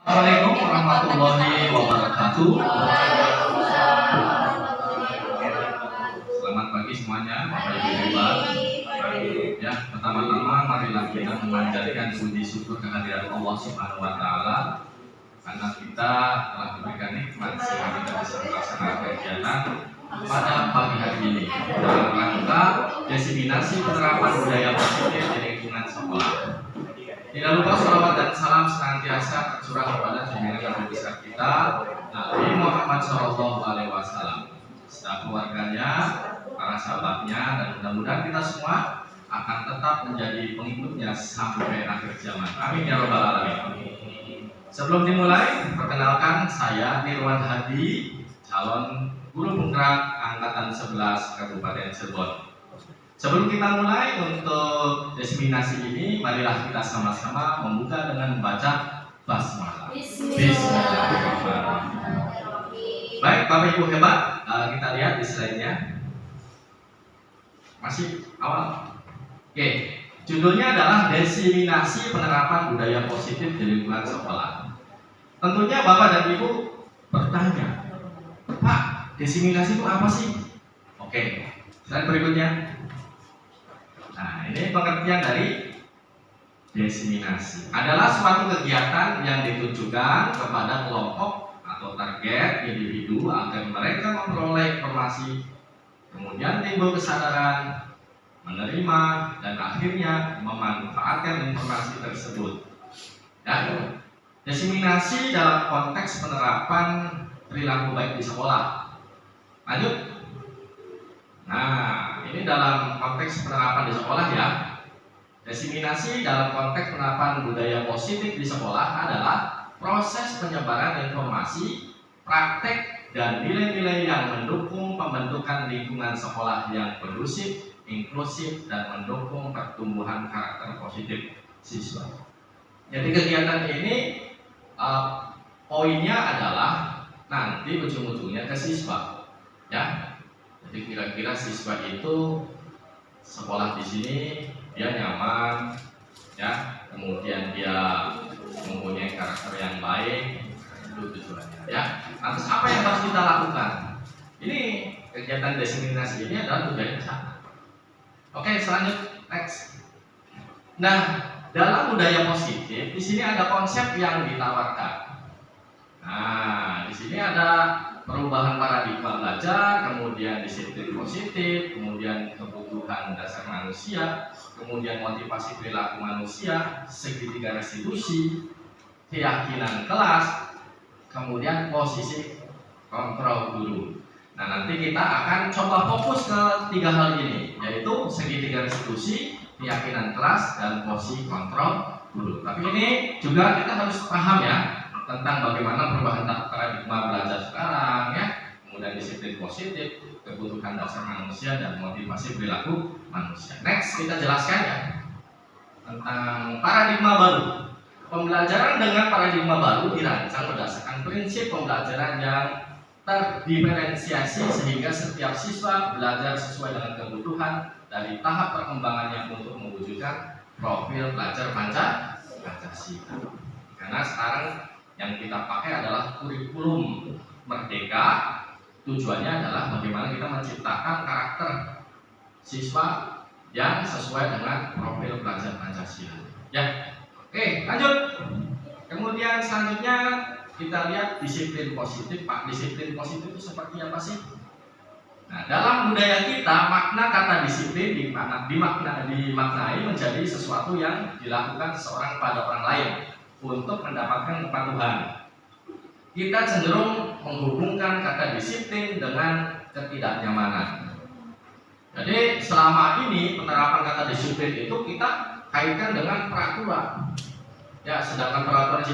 Assalamualaikum warahmatullahi wabarakatuh. Selamat pagi semuanya, Bapak Ibu hebat. Ya, pertama-tama marilah kita memanjatkan puji syukur kehadirat Allah Subhanahu wa taala karena kita telah diberikan nikmat sehingga kita bisa melaksanakan kegiatan pada pagi hari ini dalam rangka diseminasi penerapan budaya positif di lingkungan sekolah. Tidak lupa sholawat dan salam senantiasa tercurah kepada junjungan Nabi besar kita Nabi Muhammad SAW, serta keluarganya, para sahabatnya, dan mudah-mudahan kita semua akan tetap menjadi pengikutnya sampai akhir zaman. Amin ya robbal alamin. Sebelum dimulai, perkenalkan saya Nirwan Hadi, calon guru penggerak angkatan 11 Kabupaten Cirebon. Sebelum kita mulai untuk diseminasi ini, marilah kita sama-sama membuka dengan membaca basmalah. Bismillahirrahmanirrahim. Baik, Bapak Ibu hebat, kita lihat di slide-nya. Masih awal. Oke, judulnya adalah diseminasi penerapan budaya positif di lingkungan sekolah. Tentunya Bapak dan Ibu bertanya, Pak, diseminasi itu apa sih? Oke, slide berikutnya. Nah, ini pengertian dari diseminasi adalah suatu kegiatan yang ditujukan kepada kelompok atau target individu agar mereka memperoleh informasi, kemudian timbul kesadaran, menerima, dan akhirnya memanfaatkan informasi tersebut. Dan diseminasi dalam konteks penerapan perilaku baik di sekolah. Lanjut. Nah, ini dalam konteks penerapan di sekolah ya. Diseminasi dalam konteks penerapan budaya positif di sekolah adalah proses penyebaran informasi, praktek, dan nilai-nilai yang mendukung pembentukan lingkungan sekolah yang kondusif, inklusif, dan mendukung pertumbuhan karakter positif siswa. Jadi kegiatan ini poinnya adalah nanti ujung-ujungnya ke siswa, ya. Jadi kira-kira siswa itu sekolah di sini dia nyaman, ya, kemudian dia mempunyai karakter yang baik, itu tujuannya, ya. Lantas apa yang harus kita lakukan? Ini kegiatan diseminasi ini adalah tujuannya ke sana. Oke, selanjutnya next. Nah, dalam budaya positif di sini ada konsep yang ditawarkan. Nah, di sini ada perubahan paradigma belajar, kemudian disiplin positif, kemudian kebutuhan dasar manusia, kemudian motivasi perilaku manusia, segitiga restitusi, keyakinan kelas, kemudian posisi kontrol guru. Nah, nanti kita akan coba fokus ke tiga hal ini, yaitu segitiga restitusi, keyakinan kelas, dan posisi kontrol guru. Tapi ini juga kita harus paham ya tentang bagaimana perubahan paradigma belajar sekarang, ya, kemudian disiplin positif, kebutuhan dasar manusia, dan motivasi perilaku manusia. Next, kita jelaskan ya tentang paradigma baru. Pembelajaran dengan paradigma baru dirancang berdasarkan prinsip pembelajaran yang terdiferensiasi sehingga setiap siswa belajar sesuai dengan kebutuhan dari tahap perkembangannya untuk mewujudkan profil pelajar Pancasila. Karena sekarang yang kita pakai adalah kurikulum merdeka. Tujuannya adalah bagaimana kita menciptakan karakter siswa yang sesuai dengan profil pelajar Pancasila. Ya, oke, lanjut. Kemudian selanjutnya kita lihat disiplin positif. Pak, disiplin positif itu seperti apa sih? Nah, dalam budaya kita makna kata disiplin dimaknai menjadi sesuatu yang dilakukan seseorang pada orang lain untuk mendapatkan kepatuhan. Kita cenderung menghubungkan kata disiplin dengan ketidaknyamanan. Jadi selama ini penerapan kata disiplin itu kita kaitkan dengan peraturan. Ya, sedangkan peraturan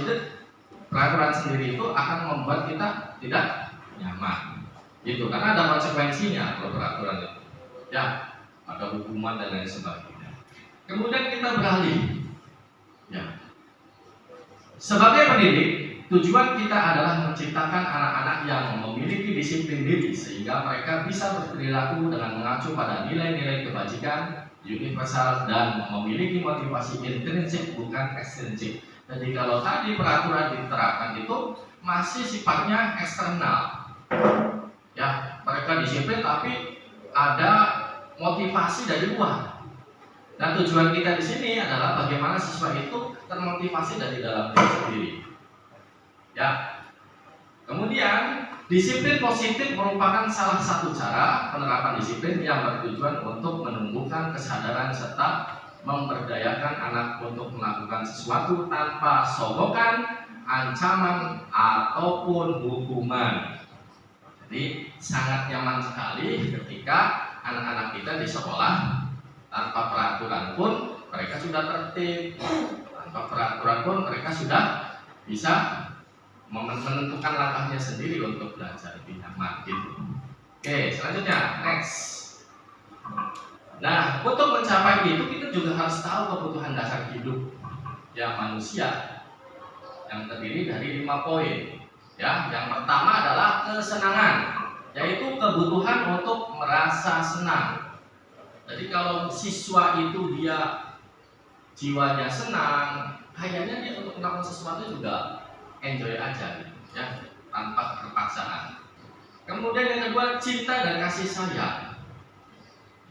sendiri itu akan membuat kita tidak nyaman. Gitu, karena ada konsekuensinya kalau peraturan itu. Ya, ada hukuman dan lain sebagainya. Kemudian kita beralih. Ya. Sebagai pendidik, tujuan kita adalah menciptakan anak-anak yang memiliki disiplin diri sehingga mereka bisa berperilaku dengan mengacu pada nilai-nilai kebajikan universal dan memiliki motivasi intrinsik bukan ekstrinsik. Jadi kalau tadi peraturan diterapkan itu masih sifatnya eksternal. Ya, mereka disiplin tapi ada motivasi dari luar. Dan tujuan kita di sini adalah bagaimana siswa itu termotivasi dari dalam diri sendiri. Ya. Kemudian disiplin positif merupakan salah satu cara penerapan disiplin yang bertujuan untuk menumbuhkan kesadaran serta memberdayakan anak untuk melakukan sesuatu tanpa sogokan, ancaman, ataupun hukuman. Jadi sangat nyaman sekali ketika anak-anak kita di sekolah tanpa peraturan pun mereka sudah tertib, tanpa peraturan pun mereka sudah bisa menentukan langkahnya sendiri untuk belajar lebih nyaman gitu. Oke, selanjutnya next. Nah, untuk mencapai itu kita juga harus tahu kebutuhan dasar hidup ya manusia yang terdiri dari 5 poin. Ya, yang pertama adalah kesenangan, yaitu kebutuhan untuk merasa senang. Jadi kalau siswa itu dia jiwanya senang, kayaknya dia untuk melakukan sesuatu juga enjoy aja gitu, ya, tanpa terpaksaan. Kemudian yang kedua, cinta dan kasih sayang.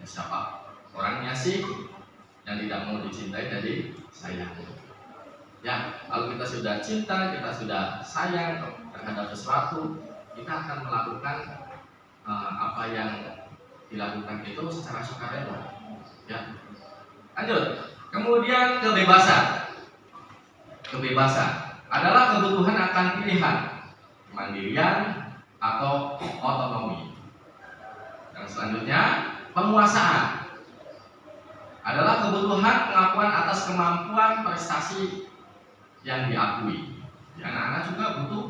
Ya, siapa orangnya sih yang tidak mau dicintai jadi sayang? Ya, kalau kita sudah cinta, kita sudah sayang terhadap sesuatu, kita akan melakukan apa yang dilakukan itu secara sukarela. Ya, lanjut. Kemudian kebebasan. Kebebasan adalah kebutuhan akan pilihan, mandirian atau otonomi. Yang selanjutnya, penguasaan adalah kebutuhan pengakuan atas kemampuan prestasi yang diakui. Ya, anak-anak juga butuh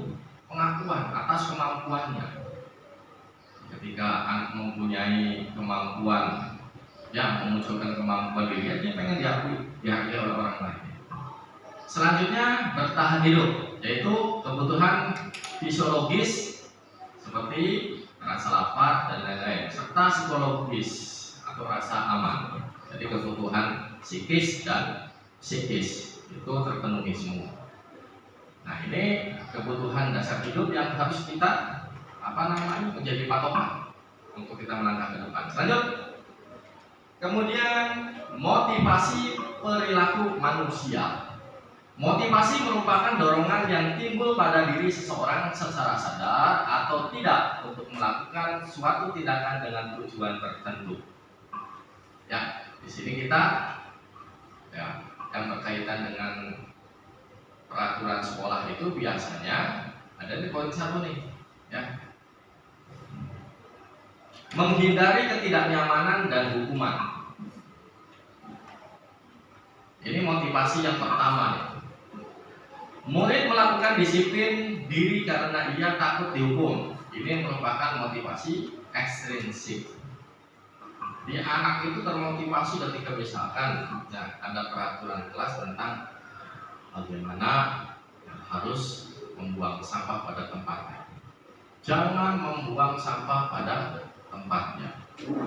pengakuan atas kemampuannya. Ketika anak mempunyai kemampuan, ya, memunculkan kemampuan diri, dia pengen dihargai oleh orang lain. Selanjutnya, bertahan hidup, yaitu kebutuhan fisiologis seperti rasa lapar dan lain-lain, serta psikologis atau rasa aman. Jadi kebutuhan psikis dan psikis itu terpenuhi semua. Nah, ini kebutuhan dasar hidup yang harus kita menjadi patokan untuk kita melangkah ke depan. Selanjutnya, kemudian motivasi perilaku manusia. Motivasi merupakan dorongan yang timbul pada diri seseorang secara sadar atau tidak untuk melakukan suatu tindakan dengan tujuan tertentu. Ya, di sini kita ya, yang berkaitan dengan peraturan sekolah itu biasanya ada di poin 1 nih, ya. Menghindari ketidaknyamanan dan hukuman. Ini motivasi yang pertama nih. Murid melakukan disiplin diri karena ia takut dihukum. Ini merupakan motivasi ekstrinsik. Di anak itu termotivasi ketika misalkan ya, ada peraturan kelas tentang bagaimana harus membuang sampah pada tempatnya. Jangan membuang sampah pada tempatnya.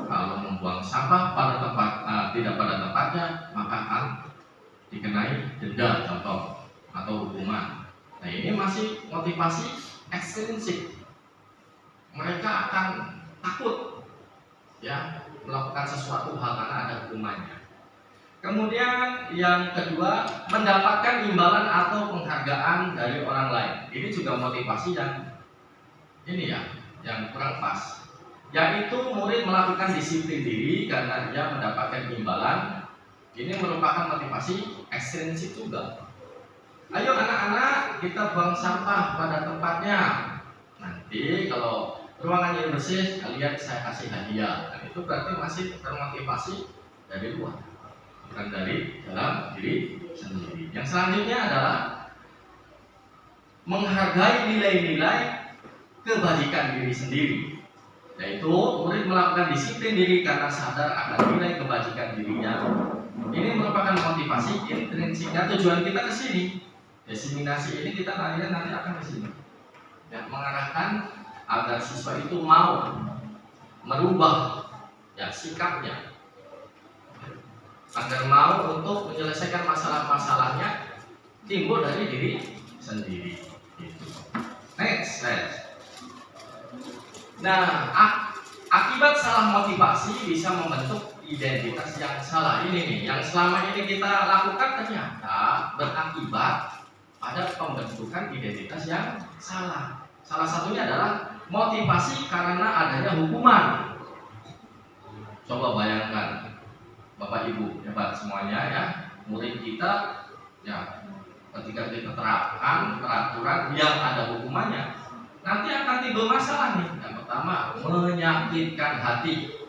Kalau membuang sampah pada tidak pada tempatnya, maka akan dikenai denda contoh atau hukuman. Nah, ini masih motivasi ekstrinsik. Mereka akan takut ya melakukan sesuatu hal karena ada hukumannya. Kemudian yang kedua, mendapatkan imbalan atau penghargaan dari orang lain. Ini juga motivasi yang ini ya, yang kurang pas. Yaitu murid melakukan disiplin diri karena dia mendapatkan imbalan. Ini merupakan motivasi ekstrinsik juga. Ayo anak-anak, kita buang sampah pada tempatnya. Nanti kalau ruangannya bersih, kalian saya kasih hadiah. Dan itu berarti masih termotivasi dari luar, bukan dari dalam diri sendiri. Yang selanjutnya adalah menghargai nilai-nilai kebajikan diri sendiri. Yaitu murid melakukan disiplin diri karena sadar akan nilai kebajikan dirinya. Ini merupakan motivasi intrinsiknya. Tujuan kita ke sini, diseminasi ini kita nanti akan ke sini. Ya, mengarahkan agar siswa itu mau merubah ya sikapnya, agar mau untuk menyelesaikan masalah-masalahnya timbul dari diri sendiri. Gitu. Next. Nah, akibat salah motivasi bisa membentuk identitas yang salah. Ini nih, yang selama ini kita lakukan ternyata berakibat pada pembentukan identitas yang salah. Salah satunya adalah motivasi karena adanya hukuman. Coba bayangkan, Bapak Ibu hebat semuanya ya, murid kita ya, ketika kita terapkan peraturan yang ada hukumannya, nanti akan timbul masalah nih. Yang pertama, menyakitkan hati.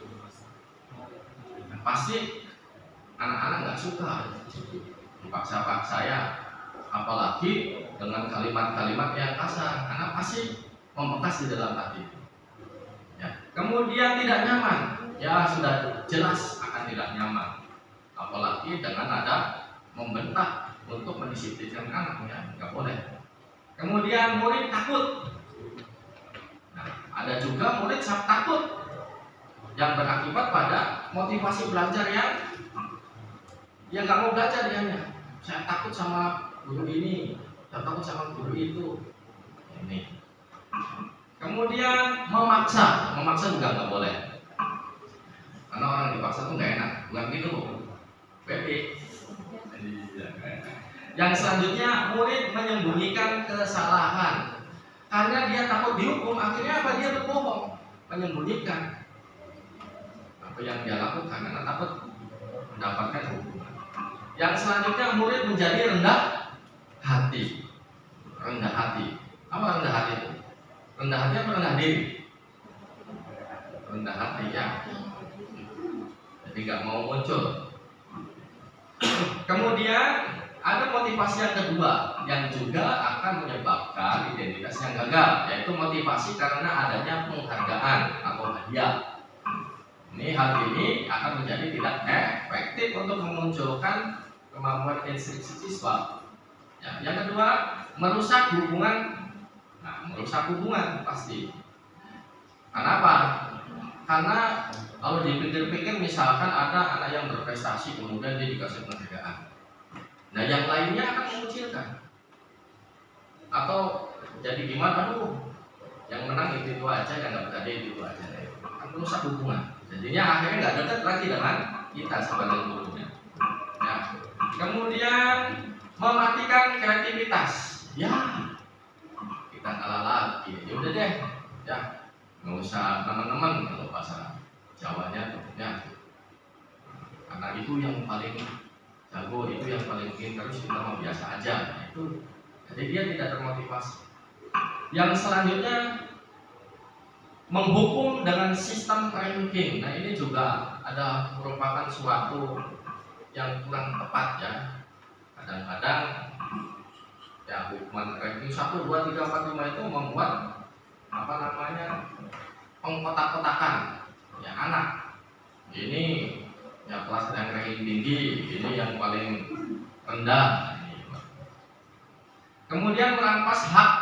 Nah, pasti anak-anak nggak suka dipaksa-paksa ya, apalagi dengan kalimat-kalimat yang kasar, karena pasti membekas di dalam hati. Ya. Kemudian tidak nyaman, ya sudah jelas akan tidak nyaman, apalagi dengan ada membentak untuk mendisiplinkan anaknya, nggak boleh. Kemudian murid takut. Nah, ada juga murid takut yang berakibat pada motivasi belajar yang nggak mau belajar dianya. Saya takut sama guru ini, saya takut sama guru itu. Ini. Kemudian memaksa juga nggak boleh. Karena orang dipaksa tuh nggak enak, bukan gitu, Baby. Yang selanjutnya, murid menyembunyikan kesalahan karena dia takut dihukum. Akhirnya apa? Dia berbohong, menyembunyikan apa yang dia lakukan karena takut mendapatkan hukuman. Yang selanjutnya, murid menjadi rendah hati. Rendah hati. Apa rendah hati itu? Rendah hati apa rendah diri? Rendah hati ya. Jadi nggak mau muncul. Kemudian ada motivasi yang kedua yang juga akan menyebabkan identitas yang gagal, yaitu motivasi karena adanya penghargaan atau hadiah. Ini hal ini akan menjadi tidak efektif untuk memunculkan kemampuan instruksi siswa. Ya, yang kedua, merusak hubungan. Nah, merusak hubungan pasti. Kenapa? Karena kalau dipikir-pikir, misalkan ada anak yang berprestasi kemudian dia dikasih penghargaan. Nah, yang lainnya akan mengucilkan. Atau jadi gimana? Aduh, yang menang itu aja, yang nggak berada itu aja. Akan merusak hubungan. Jadinya akhirnya nggak dekat lagi dengan kita sebagai gurunya. Ya. Kemudian mematikan kreativitas. Ya, kita kalah lagi. Ya udah deh. Ya, nggak usah teman-teman kalau bahasa Jawanya ya. Karena itu yang paling jago, itu yang paling pintar, kita mau biasa aja. Nah, itu jadi dia tidak termotivasi. Yang selanjutnya, menghukum dengan sistem ranking. Nah, ini juga ada merupakan suatu yang kurang tepat ya. Kadang-kadang ya hukuman ranking 1, 2, 3, 4, 5 itu membuat pengkotak-kotakan ya anak. Ini ya kelas yang ranking tinggi, ini yang paling rendah. Kemudian merampas hak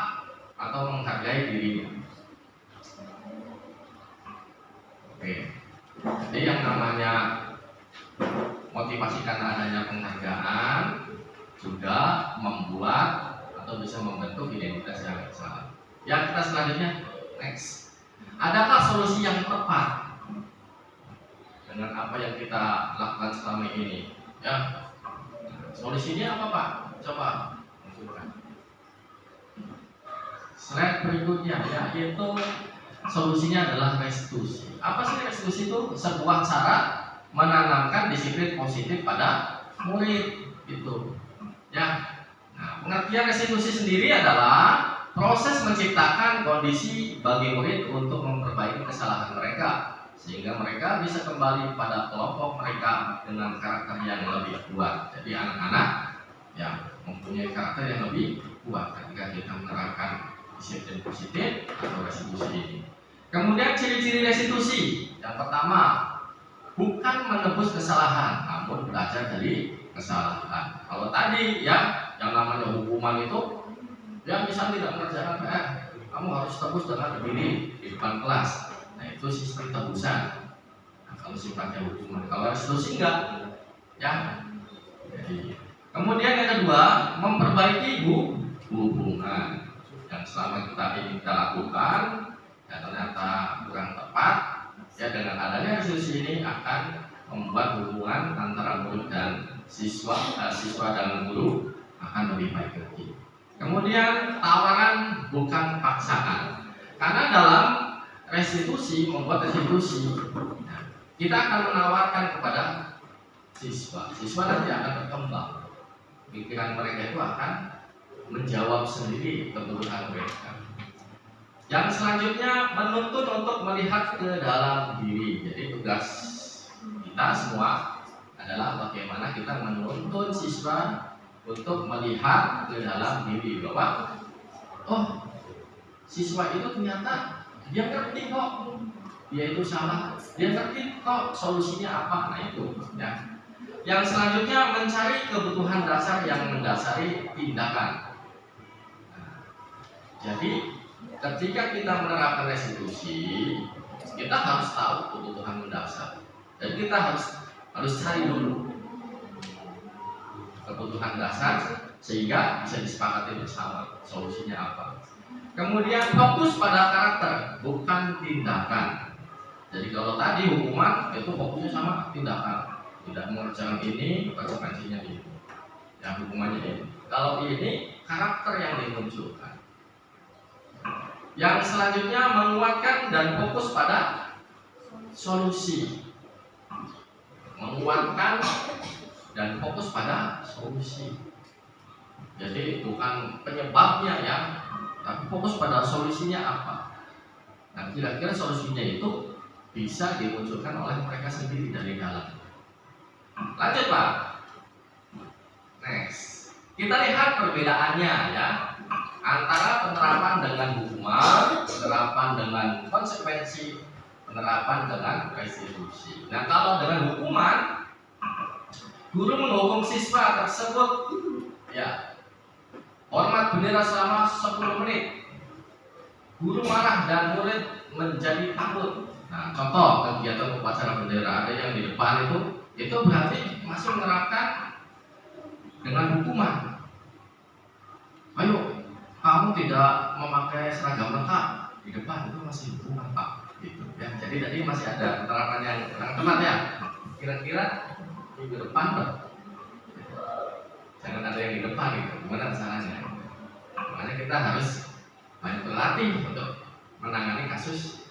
atau menghargai dirinya. Oke. Jadi yang namanya motivasi karena adanya penghargaan juga membuat atau bisa membentuk identitas yang salah. Yang kita selanjutnya, next. Adakah solusi yang tepat dengan apa yang kita lakukan selama ini? Ya, solusinya apa Pak? Coba tunjukkan. Slide berikutnya yaitu solusinya adalah restitusi. Apa sih restitusi itu? Sebuah cara menanamkan disiplin positif pada murid itu. Ya. Nah, pengertian restitusi sendiri adalah proses menciptakan kondisi bagi murid untuk memperbaiki kesalahan mereka sehingga mereka bisa kembali pada kelompok mereka dengan karakter yang lebih kuat. Jadi anak-anak yang mempunyai karakter yang lebih kuat ketika kita menerapkan disiplin positif atau restitusi ini. Kemudian ciri-ciri restitusi. Yang pertama, bukan menebus kesalahan, namun belajar dari kesalahan. Kalau tadi ya yang namanya hukuman itu, ya misal tidak mengerjakan PR, kamu harus tebus dengan berdiri di depan kelas. Nah, itu sistem tebusan. Nah, kalau sifatnya hukuman, kalau restitusi enggak, ya. Jadi Kemudian yang kedua, memperbaiki hubungan yang selama kita lakukan ya ternyata kurang tepat. Ya, dengan adanya resolusi ini akan membuat hubungan antara murid dan siswa dan guru akan lebih baik lagi. Kemudian tawaran bukan paksaan. Karena dalam membuat restitusi, kita akan menawarkan kepada siswa nanti akan berkembang. Pikiran mereka itu akan menjawab sendiri kebutuhan mereka. Yang selanjutnya menuntut untuk melihat ke dalam diri. Jadi tugas kita semua adalah bagaimana kita menuntun siswa untuk melihat ke dalam diri bahwa oh, siswa itu ternyata dia ngerti kok dia itu salah, dia ngerti kok solusinya apa. Nah itu ya. Yang selanjutnya mencari kebutuhan dasar yang mendasari tindakan. Jadi ketika kita menerapkan restitusi, kita harus tahu kebutuhan mendasar dan kita harus cari dulu kebutuhan dasar sehingga bisa disepakati bersama solusinya apa. Kemudian fokus pada karakter bukan tindakan. Jadi kalau tadi hukuman itu fokusnya sama tindakan, tidak mengerjakan ini konsekuensinya itu, ya hukumannya ini. Kalau ini karakter yang dimunculkan. Yang selanjutnya menguatkan dan fokus pada solusi. Menguatkan dan fokus pada solusi. Jadi bukan penyebabnya ya, tapi fokus pada solusinya apa. Nah kira-kira solusinya itu bisa dimunculkan oleh mereka sendiri dari dalam. Lanjut Pak. Next. Kita lihat perbedaannya ya antara penerapan dengan hukuman, penerapan dengan konsekuensi, penerapan dengan restitusi. Nah kalau dengan hukuman, guru menghukum siswa tersebut ya hormat bendera selama 10 menit. Guru marah dan murid menjadi takut. Nah contoh kegiatan upacara bendera ada yang di depan itu berarti masih menerapkan dengan hukuman. Ayo, kamu tidak memakai seragam lengkap di depan, itu masih hukuman Pak. Gitu ya. Jadi tadi masih ada penerapan yang kurang tepat ya. Kira-kira minggu depan Pak, jangan ada yang di depan gitu. Gimana caranya? Makanya kita harus banyak berlatih untuk menangani kasus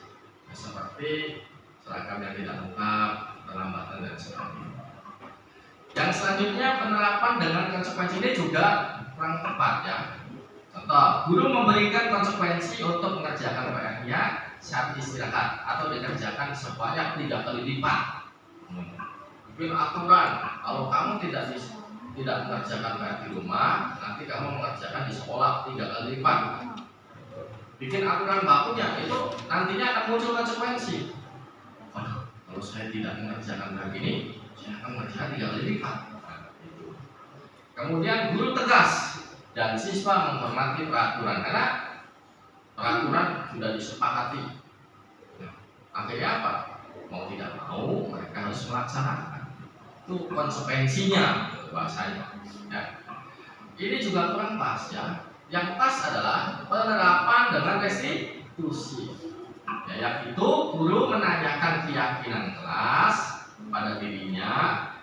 seperti seragam yang tidak lengkap, terlambatan dan sebagainya. Yang selanjutnya penerapan dengan konsekuensi ini juga kurang tepat ya. Contoh, guru memberikan konsekuensi untuk mengerjakan PR-nya saat istirahat atau dikerjakan sebanyak 3 kali lipat. Bikin aturan, kalau kamu tidak mengerjakan PR di rumah, nanti kamu mengerjakan di sekolah 3 kali lipat. Bikin aturan bakunya, itu nantinya akan muncul konsekuensi. Kalau saya tidak mengerjakan PR ini, saya akan mengerjakan 3 kali lipat. Kemudian guru tegas dan siswa menghormati peraturan karena peraturan sudah disepakati. Akhirnya apa? Mau tidak mau mereka harus melaksanakan. Itu konsekuensinya bahasanya. Ya. Ini juga kurang pas ya. Yang pas adalah penerapan dengan restitusi. Ya, yang itu guru menanyakan keyakinan kelas pada dirinya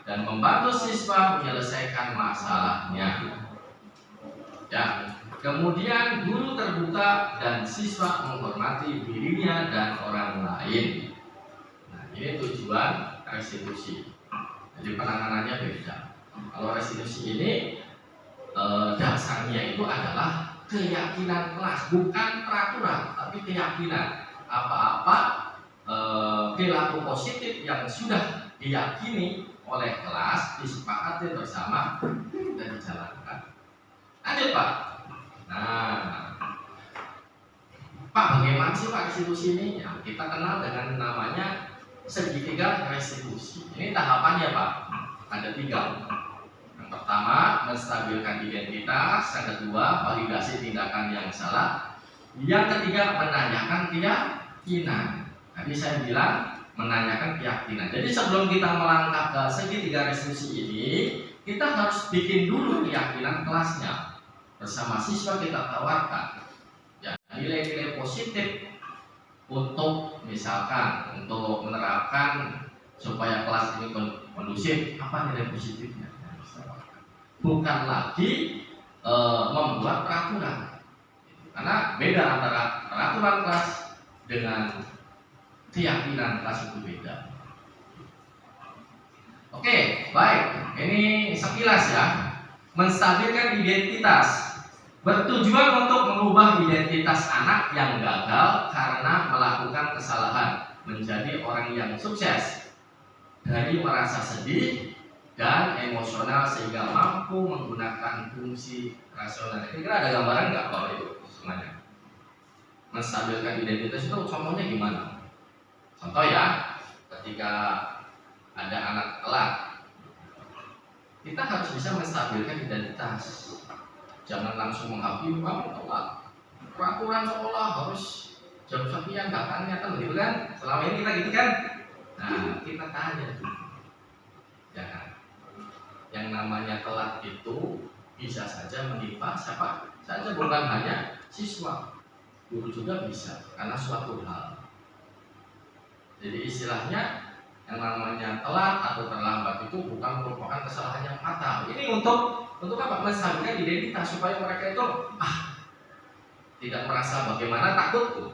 dan membantu siswa menyelesaikan masalahnya. Ya, kemudian guru terbuka dan siswa menghormati dirinya dan orang lain. Nah, ini tujuan restitusi. Jadi penanganannya beda. Kalau restitusi ini dasarnya itu adalah keyakinan kelas, bukan peraturan, tapi keyakinan. Apa-apa perilaku positif yang sudah diyakini oleh kelas disepakati bersama dan dijalankan. Lanjut Pak. Nah, Pak bagaimana sih Pak restitusi ini? Ya, kita kenal dengan namanya segitiga restitusi. Ini tahapannya Pak. Ada 3. Yang pertama menstabilkan identitas, yang kedua validasi tindakan yang salah, yang ketiga menanyakan keyakinan. Tadi saya bilang menanyakan keyakinan. Jadi sebelum kita melangkah ke segitiga restitusi ini, kita harus bikin dulu keyakinan kelasnya. Bersama siswa kita tawarkan ya nilai-nilai positif untuk misalkan untuk menerapkan supaya kelas ini kondusif. Apa nilai positifnya? Bukan lagi membuat peraturan, karena beda antara peraturan kelas dengan keyakinan kelas itu beda. Oke, baik. Ini sekilas ya, menstabilkan identitas, bertujuan untuk mengubah identitas anak yang gagal karena melakukan kesalahan menjadi orang yang sukses, dari merasa sedih dan emosional sehingga mampu menggunakan fungsi rasional. Kira-kira ada gambaran nggak kalau itu semuanya? Menstabilkan identitas itu contohnya gimana? Contoh ya, ketika ada anak telat, kita harus bisa menstabilkan identitas. Jangan langsung menghakimi, kamu telat, peraturan sekolah harus jam sekian datangnya, kan begitu kan? Selama ini kita gitu kan? Nah, kita tanya dulu, jangan. Yang namanya telat itu bisa saja menimpa siapa saja, bukan hanya siswa, guru juga bisa, karena suatu hal. Jadi istilahnya yang namanya telat atau terlambat itu bukan merupakan kesalahan yang fatal. Ini untuk apa? Menstabilkan identitas supaya mereka itu tidak merasa bagaimana takut tuh.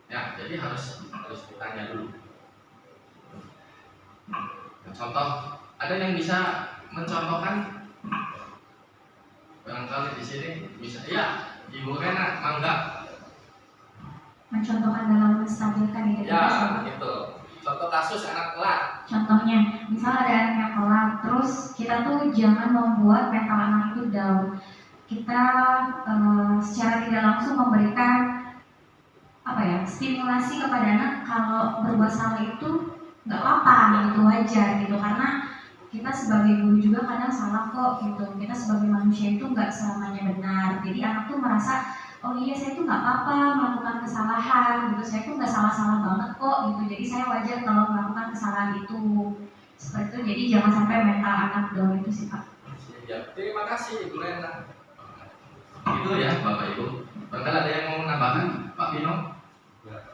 Ya, jadi harus ditanya dulu. Contoh, ada yang bisa mencontohkan? Barangkali di sini bisa. Ya, Ibu Rena, mangga. Mencontohkan dalam menstabilkan identitas. Ya, itu. Contoh kasus anak telat. Contohnya, misal ada anak yang telat, terus kita tuh jangan membuat mental anak itu down. Kita secara tidak langsung memberikan stimulasi kepada anak kalau berbuat salah itu nggak apa-apa, gitu wajar gitu, karena kita sebagai guru juga kadang salah kok gitu. Kita sebagai manusia itu nggak selamanya benar. Jadi anak tuh merasa, oh iya saya tuh nggak apa-apa melakukan kesalahan gitu, saya tuh nggak salah-salah banget kok gitu. Jadi saya wajar kalau melakukan kesalahan itu seperti itu. Jadi jangan sampai mental anak down itu sih Pak. Ya, terima kasih Ibu Rena. Itu ya Bapak Ibu. Barangkali ada yang mau menambahkan Pak Bino?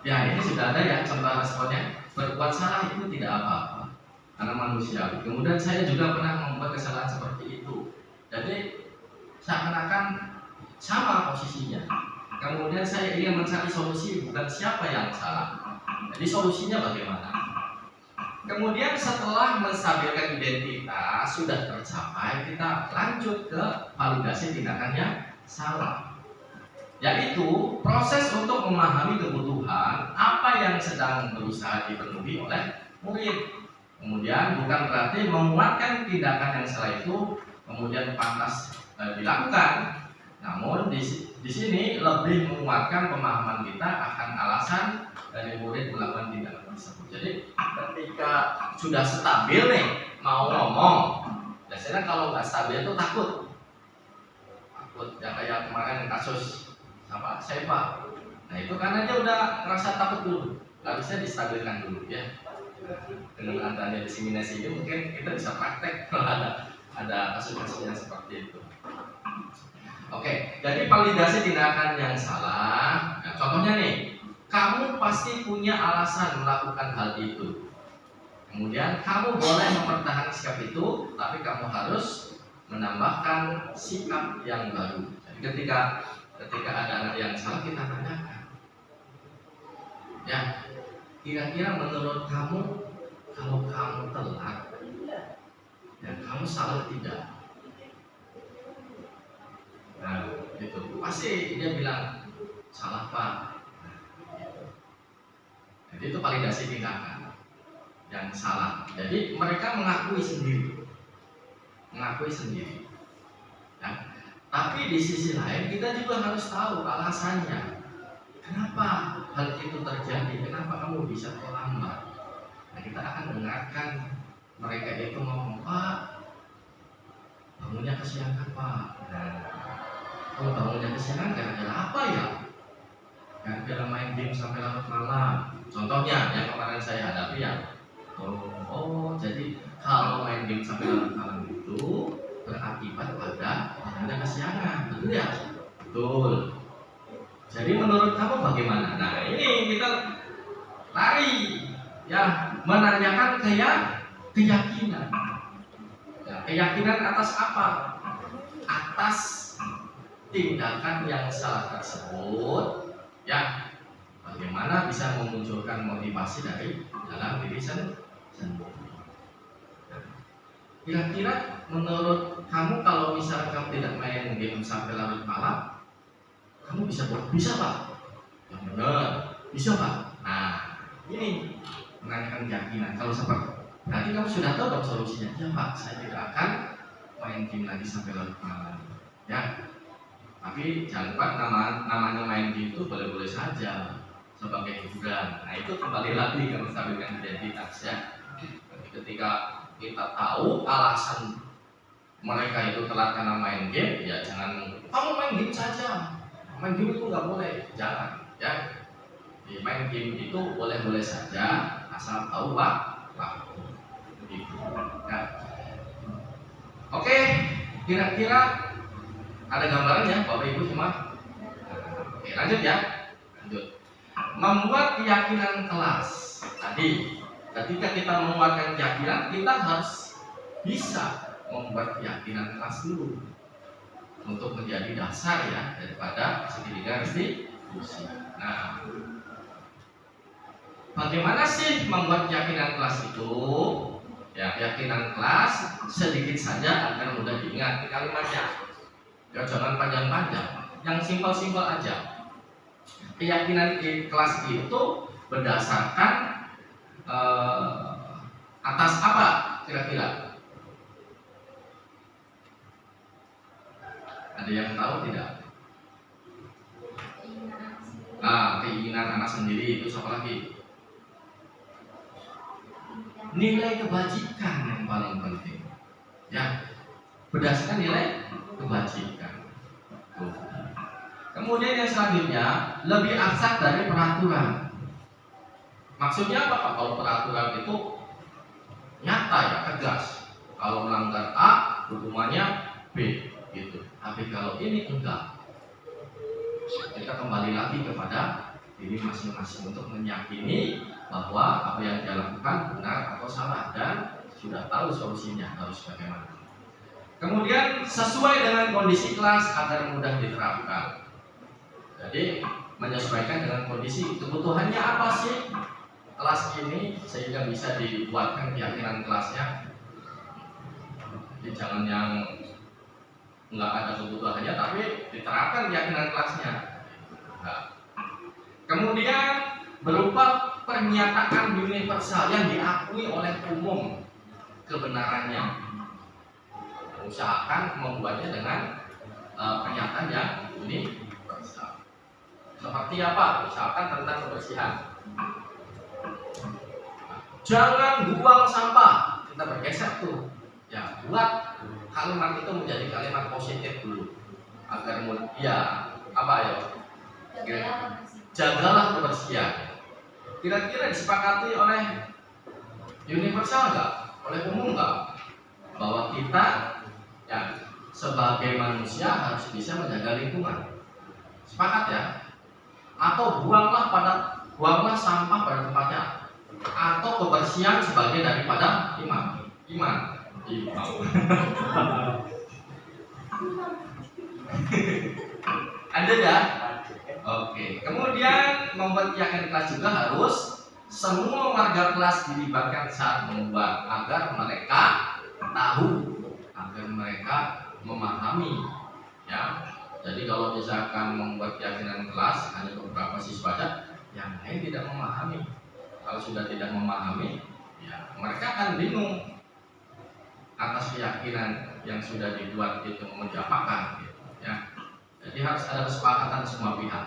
Ya, ini sudah ada ya contoh responnya. Berbuat salah itu tidak apa-apa, karena manusia. Kemudian saya juga pernah membuat kesalahan seperti itu. Jadi seakan-akan sama posisinya. Kemudian saya ingin mencari solusi, bukan siapa yang salah. Jadi solusinya bagaimana? Kemudian setelah menstabilkan identitas sudah tercapai, kita lanjut ke validasi tindakan yang salah, yaitu proses untuk memahami kebutuhan apa yang sedang berusaha dipenuhi oleh murid. Kemudian bukan berarti memuatkan tindakan yang salah itu kemudian pantas dilakukan. Namun di sini lebih menguatkan pemahaman kita akan alasan dari murid melakukan tindakan tersebut. Jadi ketika sudah stabil nih mau ngomong, biasanya kalau nggak stabil itu takut ya, kayak kemarin kasus Sepa. Nah itu karena dia udah ngerasa takut dulu, harusnya distabilkan dulu ya. Dengan adanya diseminasi ini mungkin kita bisa praktek kalau ada kasus-kasus yang seperti itu. Oke, jadi validasi tindakan yang salah. Nah, contohnya nih, kamu pasti punya alasan melakukan hal itu. Kemudian kamu boleh mempertahankan sikap itu, tapi kamu harus menambahkan sikap yang baru. Jadi ketika ada anak yang salah, kita tanyakan, ya, kira-kira menurut kamu kalau kamu telat, ya kamu salah tidak? Nah, itu pasti dia bilang salah Pak. Nah, gitu. Jadi itu validasi tindakan yang salah. Jadi mereka mengakui sendiri. Ya. Tapi di sisi lain kita juga harus tahu alasannya. Kenapa hal itu terjadi? Kenapa kamu bisa terlambat? Nah, kita akan dengarkan mereka itu ngomong, Pak, bangunnya kesiangan Pak. Nah, kalau bangunnya kesiangan gara-gara apa ya? Gara-gara main game sampai larut malam. Contohnya yang kemarin saya hadapi ya. Oh, jadi kalau main game sampai larut malam itu lari, ya, menanyakan keyakinan. Ya, keyakinan atas apa? Atas tindakan yang salah tersebut, ya. Bagaimana bisa memunculkan motivasi dari dalam diri sendiri? Kira-kira menurut kamu kalau misalnya kamu tidak main game sampai larut malam, kamu bisa Pak? Yang benar, bisa Pak. Nah, ini menanyakan keyakinan. Kalau seperti nanti kamu sudah tahu dong solusinya. Ya Pak, saya tidak akan main game lagi sampai larut malam. Ya, tapi jangan lupa namanya main game itu boleh-boleh saja sebagai hiburan. Nah, itu kembali lagi ke menstabilkan identitas ya. Jadi ketika kita tahu alasan mereka itu telat karena main game, ya jangan kamu main game saja. Main game itu nggak boleh, jangan ya. Di main game itu boleh-boleh saja asal tahu waktu. Begitu. Ya. Oke, kira-kira ada gambaran ya Bapak Ibu semua? Oke, lanjut ya. Lanjut. Membuat keyakinan kelas. Tadi ketika kita menguatkan keyakinan, kita harus bisa membuat keyakinan kelas dulu untuk menjadi dasar ya daripada segitiga restitusi. Nah, bagaimana sih membuat keyakinan kelas itu? Ya, keyakinan kelas sedikit saja agar mudah diingat kalimatnya. Ya, jangan panjang-panjang, yang simpel-simpel aja. Keyakinan kelas itu berdasarkan atas apa kira-kira? Ada yang tahu tidak? Keinginan anak sendiri itu siapa lagi? Nilai kebajikan yang paling penting. Ya, berdasarkan nilai kebajikan. Tuh. Kemudian yang selanjutnya lebih abstrak dari peraturan. Maksudnya apa Pak? Kalau peraturan itu nyata ya, tegas. Kalau melanggar A, hukumannya B, gitu. Tapi kalau ini enggak. Kita kembali lagi kepada diri masing-masing untuk meyakini bahwa apa yang dia lakukan benar atau salah dan sudah tahu solusinya harus bagaimana. Kemudian sesuai dengan kondisi kelas agar mudah diterapkan. Jadi menyesuaikan dengan kondisi kebutuhannya apa sih kelas ini sehingga bisa dibuatkan keyakinan kelasnya. Jadi jangan yang nggak ada kebutuhannya tapi diterapkan keyakinan kelasnya. Nah, kemudian berupa pernyataan universal yang diakui oleh umum kebenarannya. Usahakan membuatnya dengan pernyataan yang universal. Seperti apa? Misalkan tentang kebersihan. Jangan buang sampah. Kita bergeser tuh. Ya, buat kalimat itu menjadi kalimat positif dulu agar ya apa ya? Jagalah kebersihan. Kira-kira disepakati oleh universal nggak? Oleh umum nggak? Bahwa kita ya sebagai manusia harus bisa menjaga lingkungan. Sepakat ya? Atau buanglah sampah pada tempatnya. Atau kebersihan sebagai daripada iman. Ada ya? Oke. Kemudian membuat keyakinan kelas juga harus semua warga kelas dilibatkan saat membuat agar mereka tahu, agar mereka memahami. Ya. Jadi kalau misalkan membuat keyakinan kelas hanya beberapa siswa saja, yang lain tidak memahami. Kalau sudah tidak memahami, ya mereka akan bingung atas keyakinan yang sudah dibuat itu menjapakan gitu, ya. Jadi harus ada kesepakatan semua pihak.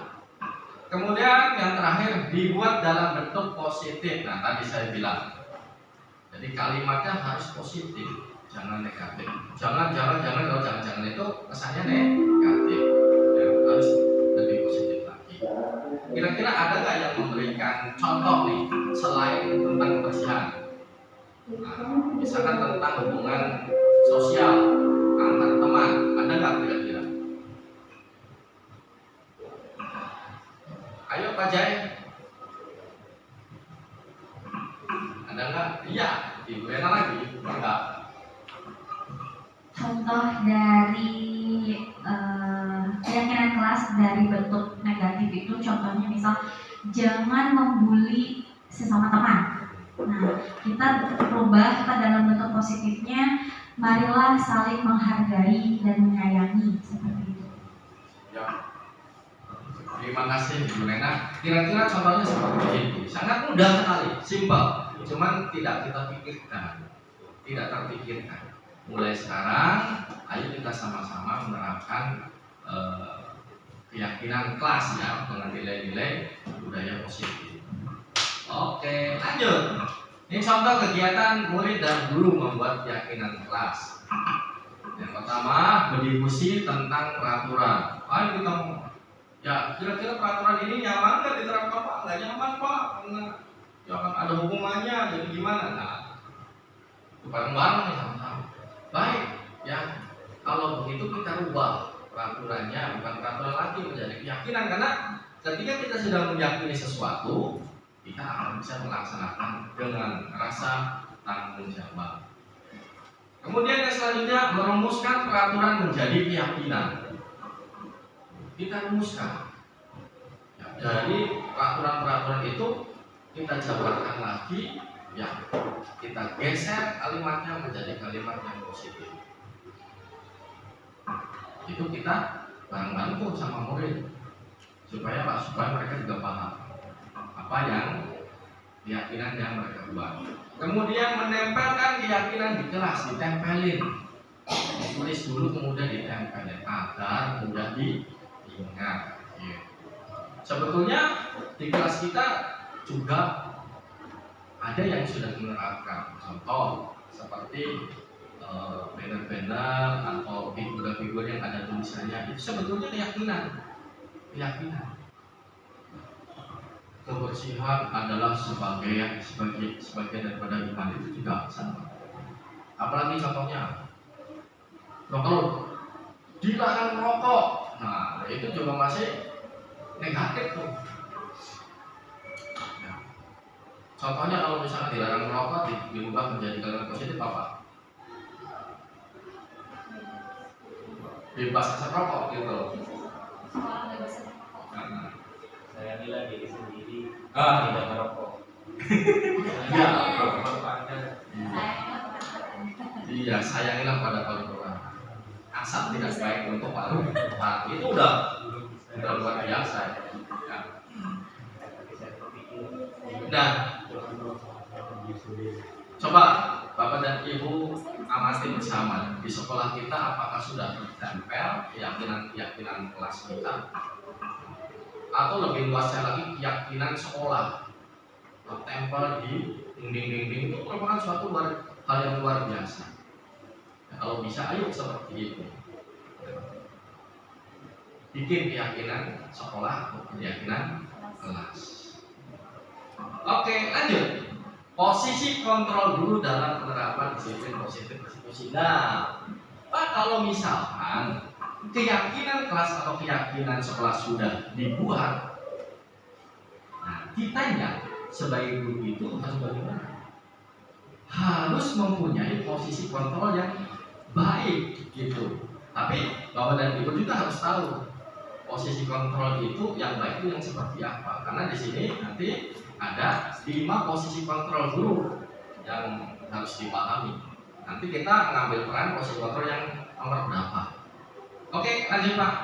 Kemudian yang terakhir dibuat dalam bentuk positif. Nah tadi saya bilang, jadi kalimatnya harus positif, jangan negatif. Jangan itu kesannya negatif. Ya, harus lebih positif lagi. Kira-kira ada nggak yang memberikan contoh nih selain tentang kebersihan? Nah, misalkan tentang hubungan sosial antar teman, ada nggak kira-kira? Ayo Pak Jai. Ada nggak? Iya, Ibu Lena lagi, enggak. Contoh dari keyakinan kelas dari bentuk negatif itu, contohnya misal jangan membuli sesama teman. Nah, kita rubah ke dalam bentuk positifnya, marilah saling menghargai dan menyayangi, seperti itu. Ya. Terima kasih Bu Nena. Kira-kira contohnya seperti itu. Sangat mudah sekali, simpel. Cuman tidak kita pikirkan, tidak terpikirkan. Mulai sekarang, ayo kita sama-sama menerapkan keyakinan kelas ya dengan nilai-nilai budaya positif. Oke, lanjut. Ini contoh kegiatan murid dan guru membuat keyakinan kelas. Yang pertama, berdiskusi tentang peraturan. Ayo kita ya kira-kira peraturan ini nyaman nggak diterapkan Pak? Nggak nyaman Pak, karena ya akan ada hukumannya. Jadi gimana? Nah, bareng-bareng nih sama-sama. Baik, ya kalau begitu kita rubah peraturannya, bukan peraturan lagi menjadi keyakinan, karena ketika kita sudah meyakini sesuatu, kita akan bisa melaksanakan dengan rasa tanggung jawab. Kemudian yang selanjutnya, merumuskan peraturan menjadi keyakinan. Kita rumuskan ya, dari peraturan-peraturan itu kita jabarkan lagi, ya kita geser kalimatnya menjadi kalimat yang positif. Itu kita bareng-bareng tuh sama murid supaya mereka juga paham apa yang keyakinan yang mereka buat. Kemudian menempelkan keyakinan di kelas, ditempelin, ditulis dulu kemudian ditempelin agar mudah diingat. Sebetulnya di kelas kita juga ada yang sudah menerapkan, contoh seperti banner-banner atau figur-figur yang ada tulisannya, itu sebetulnya keyakinan. Kebersihan adalah sebagian daripada iman, itu juga sama. Apalagi contohnya, kalau dilarang merokok, nah itu juga masih negatif tuh. Ya. Contohnya kalau misalnya dilarang merokok diubah menjadi kalimat positif apa? Bebas asap rokok gitu. Sayangilah diri sendiri, tidak merokok. Iya, iya, sayangilah pada paru-paru. Asap tidak baik untuk paru. Itu udah luar biasa. Ya. Nah, coba Bapak dan Ibu amati bersama di sekolah kita apakah sudah ditempel keyakinan kelas kita, atau lebih luasnya lagi keyakinan sekolah tempel di dinding-dinding. Itu merupakan suatu hal yang luar biasa. Nah, kalau bisa ayo seperti itu, bikin keyakinan sekolah atau keyakinan kelas. Oke, lanjut. Posisi kontrol guru dalam penerapan disiplin positif persekusi. Nah, Pak, kalau misalkan keyakinan kelas atau keyakinan sekolah sudah dibuat, nah kitanya sebagai guru itu harus bagaimana? Harus mempunyai posisi kontrol yang baik gitu. Tapi Bapak dan Ibu juga harus tahu posisi kontrol itu yang baik itu yang seperti apa. Karena di sini nanti ada 5 posisi kontrol guru yang harus dipahami. Nanti kita mengambil peran posisi kontrol yang nomor berapa. Oke, lanjut Pak.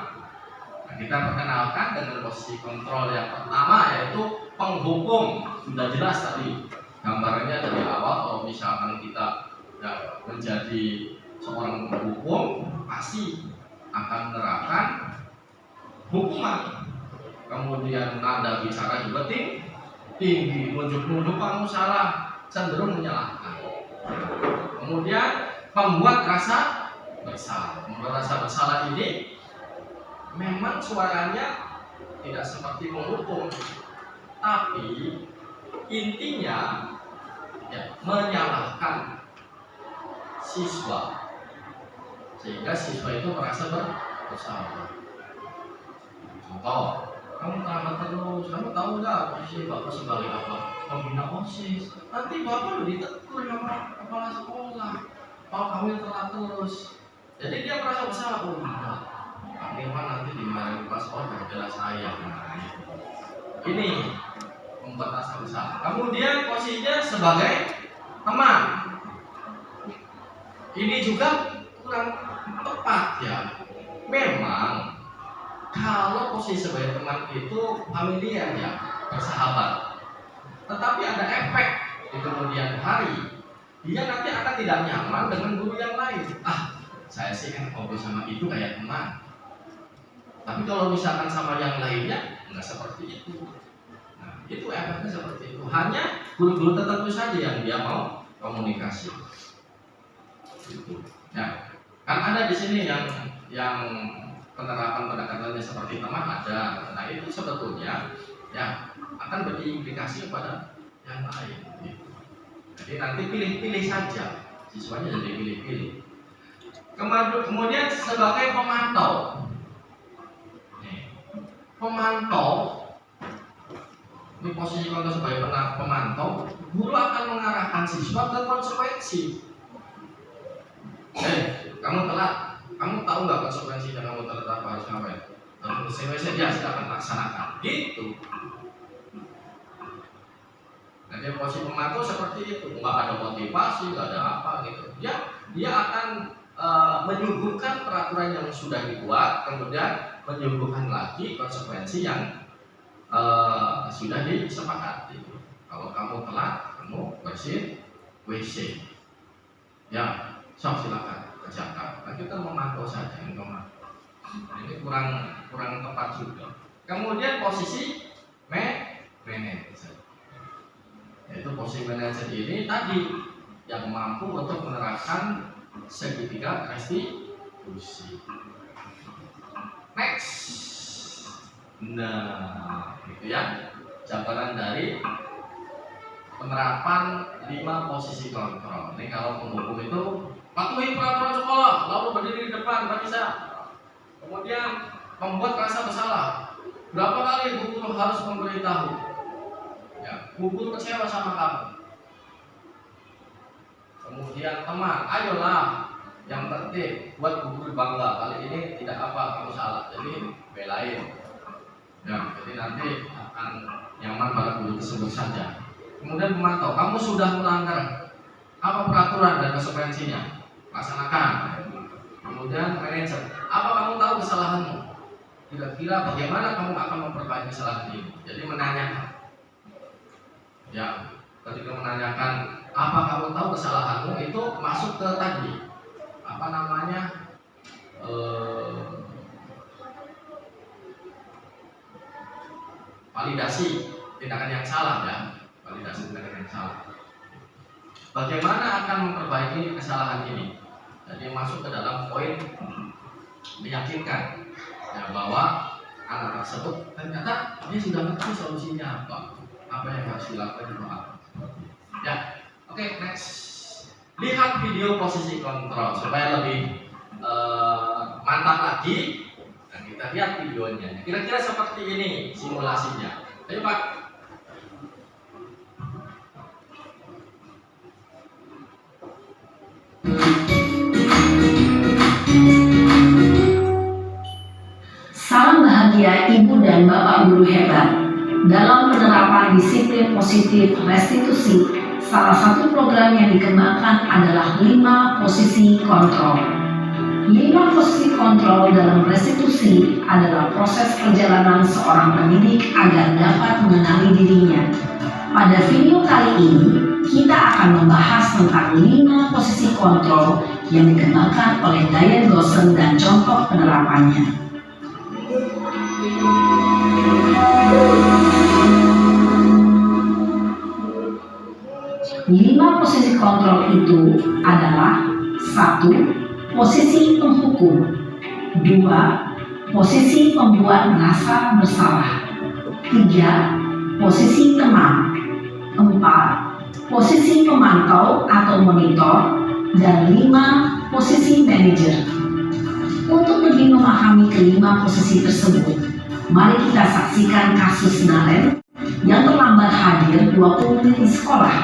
Nah, kita perkenalkan dengan posisi kontrol yang pertama, yaitu penghukum. Sudah jelas tadi gambarannya dari awal. Kalau misalkan kita ya, menjadi seorang penghukum, pasti akan menerapkan hukuman. Kemudian nada bicara juga tinggi, nunjuk-nunjuk kamu salah, cenderung menyalahkan. Kemudian membuat rasa bersalah ini memang suaranya tidak seperti menghukum, tapi intinya ya, menyalahkan siswa sehingga siswa itu merasa bersalah. Contoh, kamu terlambat terus, kamu tahu nggak posisi Bapak sebagai apa? Pembina OSIS. nanti bapak ditegur sama kepala sekolah. Kalau kamu yang telat terus, jadi dia merasa bersalah. Oh tidak, Pak Firman nanti dimarahin kepala sekolah gara-gara saya. Nah, gitu. Ini membuat rasa bersalah. Kemudian posisinya sebagai teman, ini juga kurang tepat ya. Memang kalau posisi sebagai teman itu familiar ya, bersahabat. Tetapi ada efek di kemudian hari, dia nanti akan tidak nyaman dengan guru yang lain. Saya sih kan ngobrol sama itu kayak teman. Tapi kalau misalkan sama yang lainnya nggak seperti itu. Nah, itu efeknya seperti itu. Hanya guru-guru tertentu saja yang dia mau komunikasi. Gitu. Ya, kan ada di sini yang penerapan pendekatannya seperti teman ada. Nah itu sebetulnya ya akan berimplikasi kepada yang lain. Gitu. Jadi nanti pilih-pilih saja, siswanya jadi pilih-pilih. Kemudian sebagai pemantau. Pemantau, ini posisi kontrol sebagai pemantau, guru akan mengarahkan siswa ke konsekuensi. Kamu telat, kamu tahu nggak konsekuensinya kamu telat apa harus ngapain? Konsekuensinya dia silakan laksanakan. Gitu. Nah, dia posisi pemantau seperti itu, nggak ada motivasi, nggak ada apa gitu. Dia akan menyuguhkan peraturan yang sudah dibuat, kemudian menyuguhkan lagi konsekuensi yang sudah disepakati. Kalau kamu telat, kamu bersihin WC. Ya, sok silakan kerjakan. Nah, kita memantau saja yang memantau. Ini kurang tepat juga. Kemudian posisi manajer. Yaitu posisi manajer ini tadi yang mampu untuk menerapkan segitiga restitusi. Next. Nah, itu ya jabaran dari penerapan 5 posisi kontrol. Ini kalau penghukum itu patuhi peraturan sekolah, lalu berdiri di depan bisa. Kemudian membuat rasa bersalah. Berapa kali guru harus memberitahu? Ya, guru kecewa sama kamu. Kemudian teman, ayolah yang tertib, buat guru bangga. Kali ini tidak apa kamu salah, jadi belain. Ya, jadi nanti akan nyaman pada guru tersebut saja. Kemudian pemantau, kamu sudah melanggar apa peraturan dan konsekuensinya, laksanakan. Kemudian manajer, apa kamu tahu kesalahanmu? Kira-kira bagaimana kamu akan memperbaiki kesalahan ini? Jadi menanyakan. Ya, ketika menanyakan apa kamu tahu kesalahanmu itu masuk ke tadi apa namanya validasi tindakan yang salah ya, validasi tindakan yang salah. Bagaimana akan memperbaiki kesalahan ini? Jadi masuk ke dalam poin meyakinkan ya, bahwa anak tersebut ternyata dia sudah ngerti solusinya apa yang harus dilakukan itu apa. Ya, oke, next. Lihat video posisi kontrol supaya lebih mantap lagi. Dan kita lihat videonya. Kira-kira seperti ini simulasinya. Ayo Pak. Salam bahagia Ibu dan Bapak guru hebat. Dalam penerapan disiplin positif restitusi, salah satu program yang dikembangkan adalah 5 posisi kontrol. 5 posisi kontrol dalam restitusi adalah proses perjalanan seorang pendidik agar dapat mengenali dirinya. Pada video kali ini, kita akan membahas tentang 5 posisi kontrol yang dikembangkan oleh Diane Goshen dan contoh penerapannya. 5 posisi kontrol itu adalah 1. Posisi penghukum, 2. Posisi pembuat merasa bersalah, 3. Posisi teman, 4. Posisi pemantau atau monitor, dan 5. Posisi manajer. Untuk lebih memahami kelima posisi tersebut, mari kita saksikan kasus Naren yang terlambat hadir 20 menit di sekolah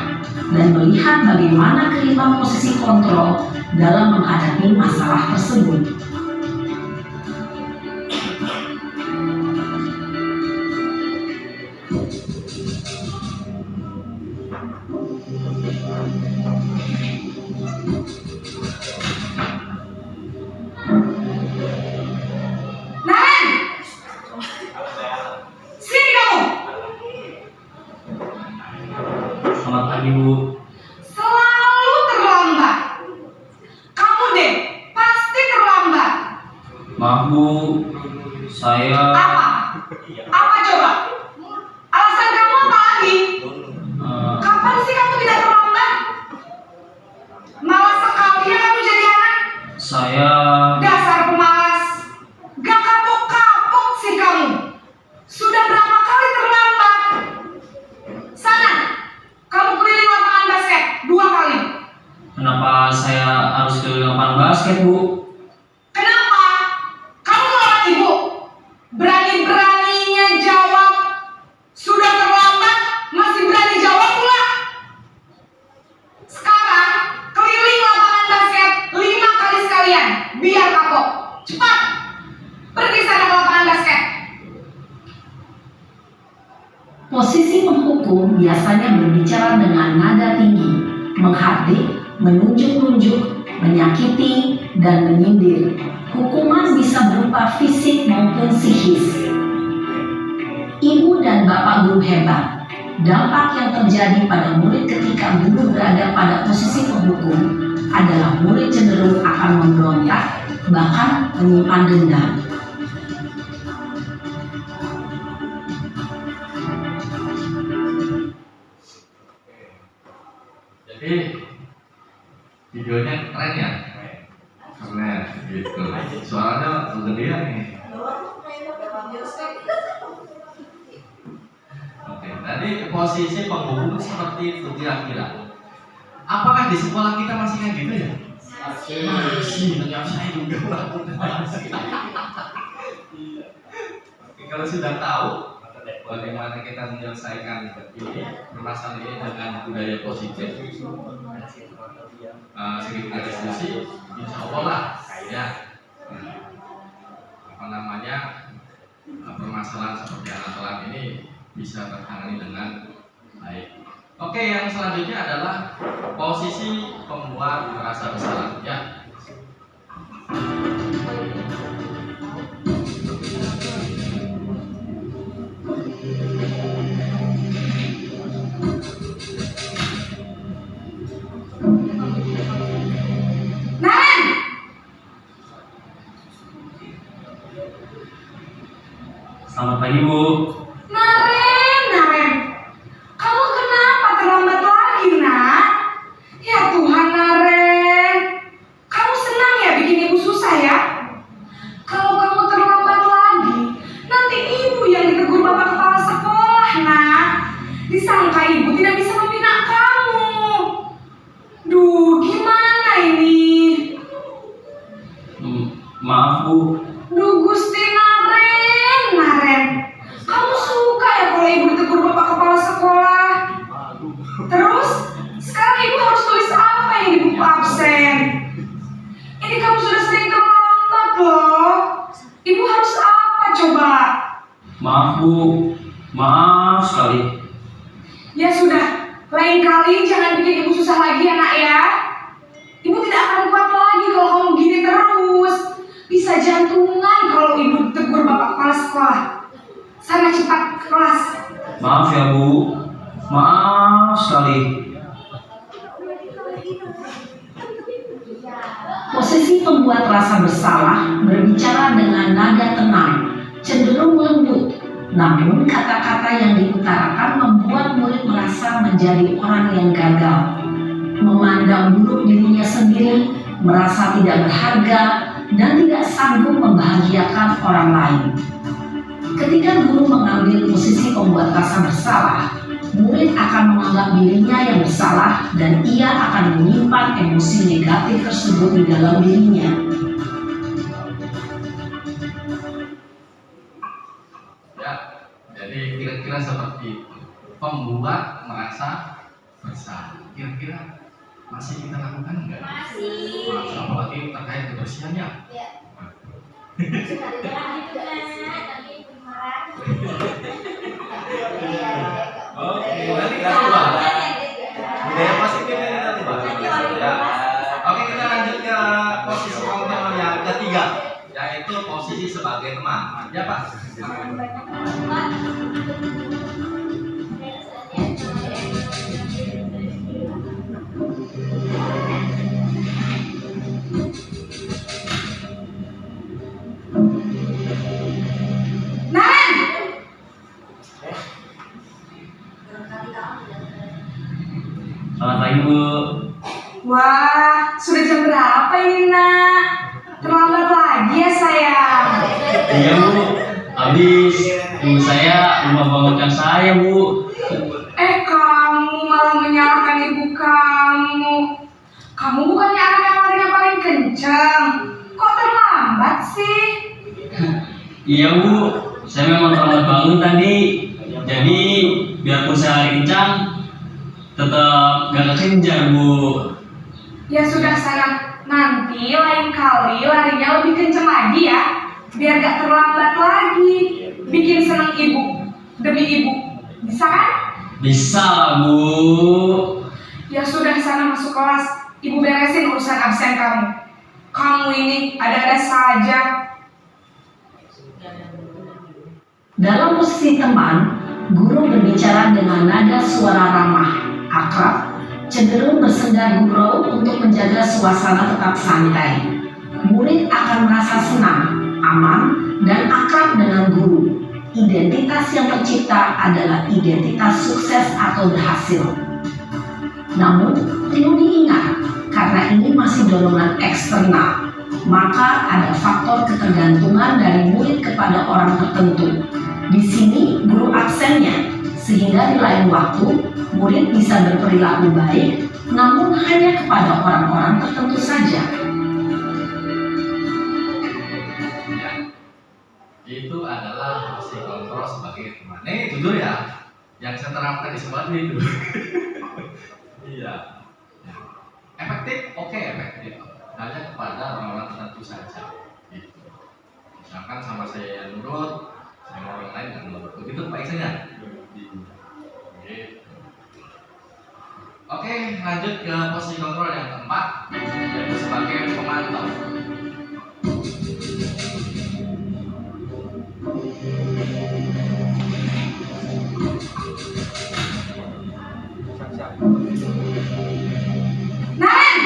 dan melihat bagaimana kelima posisi kontrol dalam menghadapi masalah tersebut. Selamat pagi, Bu. Selalu terlambat. Kamu deh, pasti terlambat. Maaf, Bu. Saya Apa? Apa coba? Alasan kamu apa lagi? eh, Kapan sih kamu tidak terlambat? Malas sekali ya kamu jadi anak. saya Dasar pemalas. Gak kapok-kapok sih kamu. Sudah berapa kali terlambat? Sana, kamu keliling lapangan basket 2 kali. kenapa saya harus ke lapangan basket, Bu? Kenapa? Kamu melawan ibu? Berani-beraninya jawab. Sudah terlambat, masih berani jawab pula. Sekarang, keliling lapangan basket 5 kali sekalian. Biar kapok. Cepat. Pergi sana ke lapangan basket. Posisi penghukum biasanya berbicara dengan nada tinggi, menghardik, menunjuk-nunjuk, menyakiti, dan menyindir. Hukuman bisa berupa fisik maupun psikis. Ibu dan bapak guru hebat. Dampak yang terjadi pada murid ketika guru berada pada posisi penghukum adalah murid cenderung akan memberontak, bahkan menyimpan dendam. Jadi videonya keren ya? Keren gitu. Suaranya kegedean nih. Oke, tadi posisi penghukum seperti itu kira-kira. Apakah di sekolah kita masih kayak gitu ya? Masih, ternyata saya juga masih. Oke, kalau sudah tahu bagaimana kita menyelesaikan ini permasalahan ini dengan budaya positif, sedikit diskusi, insya Allah lah, ya, permasalahan seperti anak telat ini bisa tertangani dengan baik. Oke, yang selanjutnya adalah posisi pembuat merasa bersalah. Ya. Naren! Selamat pagi, Bu. Naren. Kamu kenapa terlambat lagi, nak? Ya Tuhan, Naren. Kamu senang ya bikin ibu susah ya? Kalau kamu terlambat lagi, nanti ibu yang ditegur bapak kepala sekolah, nak. Disangka ibu tidak bisa membina kamu. Duh, gimana ini? Maaf, Bu. Duh, Gusti Naren. Kamu suka ya kalau ibu ditegur bapak kepala sekolah? Terus, sekarang ibu harus tulis apa yang di buku absen? Ini kamu sudah sering terlambat loh. Ibu harus apa coba? Maaf, Bu. Maaf sekali. Ya sudah, lain kali jangan bikin ibu susah lagi ya, nak ya. Ibu tidak akan kuat lagi kalau kamu gini terus. Bisa jantungan kalau ibu ditegur bapak kepala sekolah. Sana cepat ke kelas. Maaf ya, Bu. Maaf sekali. Posisi pembuat rasa bersalah berbicara dengan nada tenang, cenderung lembut. Namun kata-kata yang diutarakan membuat murid merasa menjadi orang yang gagal, memandang buruk dirinya sendiri, merasa tidak berharga, dan tidak sanggup membahagiakan orang lain. Ketika guru mengambil posisi pembuat rasa bersalah, murid akan menganggap dirinya yang bersalah dan ia akan menyimpan emosi negatif tersebut di dalam dirinya. Ya, jadi kira-kira seperti itu. pembuat merasa bersalah. Kira-kira masih kita lakukan enggak? Masih. Masih, apalagi terkait kebersihannya. Ya. Oke, nanti kita coba. Budaya positifnya nanti Pak. Ya. Oke, kita lanjut ke posisi kontrol yang ketiga, yaitu posisi sebagai teman. Ya Pak. Selamat pagi Bu. Wah, sudah jam berapa ini nak? Terlambat lagi ya sayang. Iya Bu, habis ibu saya lupa bangunkan saya Bu. Kamu malah menyalahkan ibu kamu. Kamu bukannya anak yang larinya paling kencang. Kok terlambat sih? Iya Bu, saya memang terlambat bangun tadi. Jadi biarpun saya lari kencang, tetap gak kekejar Bu. Ya sudah sayang, nanti lain kali larinya lebih kencang lagi ya. Biar gak terlambat lagi. Bikin seneng ibu, demi ibu. Bisa kan? Bisa Bu. Ya sudah, sana masuk kelas. Ibu beresin urusan absen kamu. Kamu ini ada-ada saja. Dalam posisi teman, guru berbicara dengan nada suara ramah, akrab, cenderung bersenda gurau untuk menjaga suasana tetap santai. Murid akan merasa senang, aman, dan akrab dengan guru. Identitas yang tercipta adalah identitas sukses atau berhasil. Namun, perlu diingat, karena ini masih dorongan eksternal, maka ada faktor ketergantungan dari murid kepada orang tertentu. Di sini guru absennya, sehingga di lain waktu murid bisa berperilaku baik, namun hanya kepada orang-orang tertentu saja. Ya. Itu adalah posisi kontrol sebagai teman. Ini jujur ya, yang saya terapkan di sekolah itu. Iya. Ya. Efektif, oke efektif. Hanya kepada orang-orang tertentu saja. Gitu. Misalkan sama saya yang nurut, sama orang lain yang nurut. Begitu baik saja. Gitu. Oke, lanjut ke posisi kontrol yang keempat, yaitu sebagai pemantau. Naren!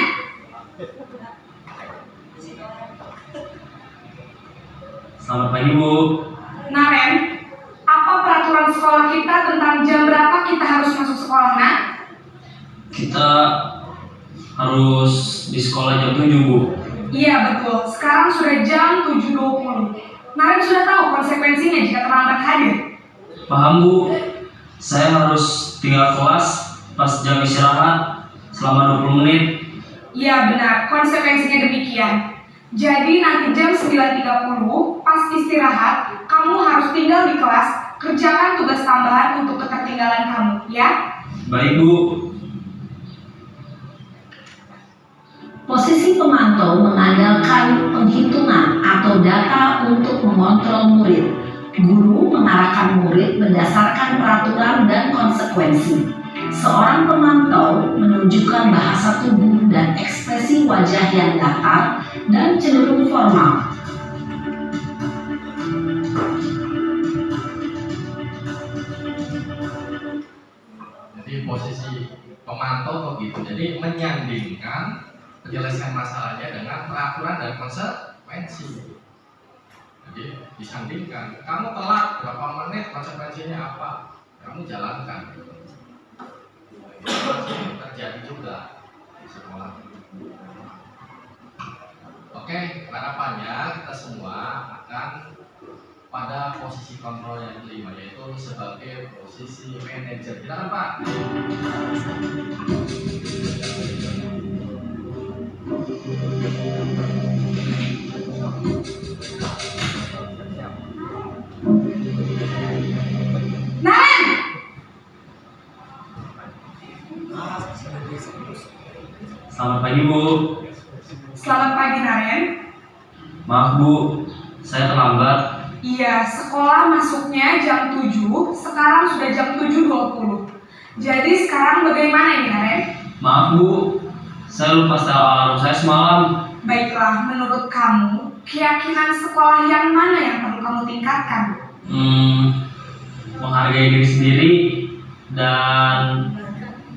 Selamat pagi Bu. Naren, apa peraturan sekolah kita tentang jam berapa kita harus masuk sekolah, nak? Kita harus di sekolah jam 7 Bu. Iya betul, sekarang sudah jam 7.20. Naren sudah tahu konsekuensinya jika terlambat hadir. Paham Bu, saya harus tinggal kelas pas jam istirahat selama 20 menit. Iya benar, konsekuensinya demikian. Jadi nanti jam 9.30 pas istirahat, kamu harus tinggal di kelas, kerjakan tugas tambahan untuk ketertinggalan kamu, ya? Baik Bu. Posisi pemantau mengandalkan penghitungan atau data untuk mengontrol murid. Guru mengarahkan murid berdasarkan peraturan dan konsekuensi. Seorang pemantau menunjukkan bahasa tubuh dan ekspresi wajah yang datar dan cenderung formal. Jadi posisi pemantau begitu. Jadi menyandingkan penyelesaian masalahnya dengan peraturan dan konsekuensi. Jadi disandingkan, kamu telat berapa menit, konsekuensinya apa? Kamu jalankan. Itu masih terjadi juga di sekolah. Oke, harapannya kita semua akan pada posisi kontrol yang kelima, yaitu sebagai posisi manajer. Silakan Pak. Naren! Selamat pagi Bu. Selamat pagi Naren. Maaf Bu, saya terlambat. Iya, sekolah masuknya jam 7, sekarang sudah jam 7.20. Jadi sekarang bagaimana ini Naren? Maaf Bu, saya lupa setel alarm saya semalam. Baiklah, menurut kamu, keyakinan sekolah yang mana yang perlu kamu tingkatkan? Menghargai diri sendiri dan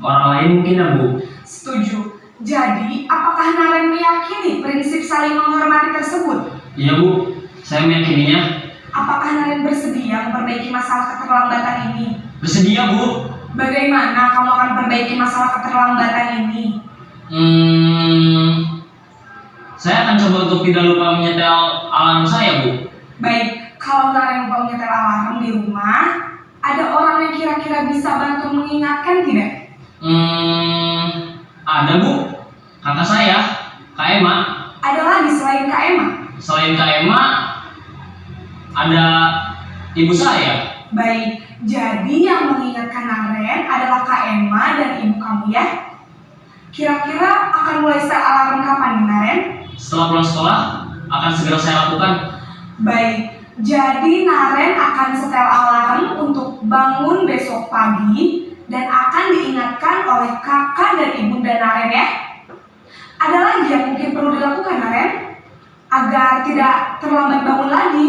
orang lain mungkin ya Bu. Setuju. Jadi, apakah Naren meyakini prinsip saling menghormati tersebut? Iya Bu, saya meyakininya. Apakah Naren bersedia memperbaiki masalah keterlambatan ini? Bersedia Bu. Bagaimana kamu akan perbaiki masalah keterlambatan ini? Saya akan coba untuk tidak lupa menyetel alarm saya Bu. Baik, kalau Naren lupa menyetel alarm di rumah, ada orang yang kira-kira bisa bantu mengingatkan tidak? Ada Bu, kakak saya, Kak Emma. Ada lagi selain Kak Emma? Selain Kak Emma, ada ibu saya. Baik, jadi yang mengingatkan Naren adalah Kak Emma dan ibu kamu ya? Kira-kira akan mulai setel alarm kapan nih Naren? Setelah pulang sekolah, akan segera saya lakukan. Baik, jadi Naren akan setel alarm untuk bangun besok pagi dan akan diingatkan oleh kakak dan ibunda Naren ya. Ada lagi yang mungkin perlu dilakukan Naren agar tidak terlambat bangun lagi?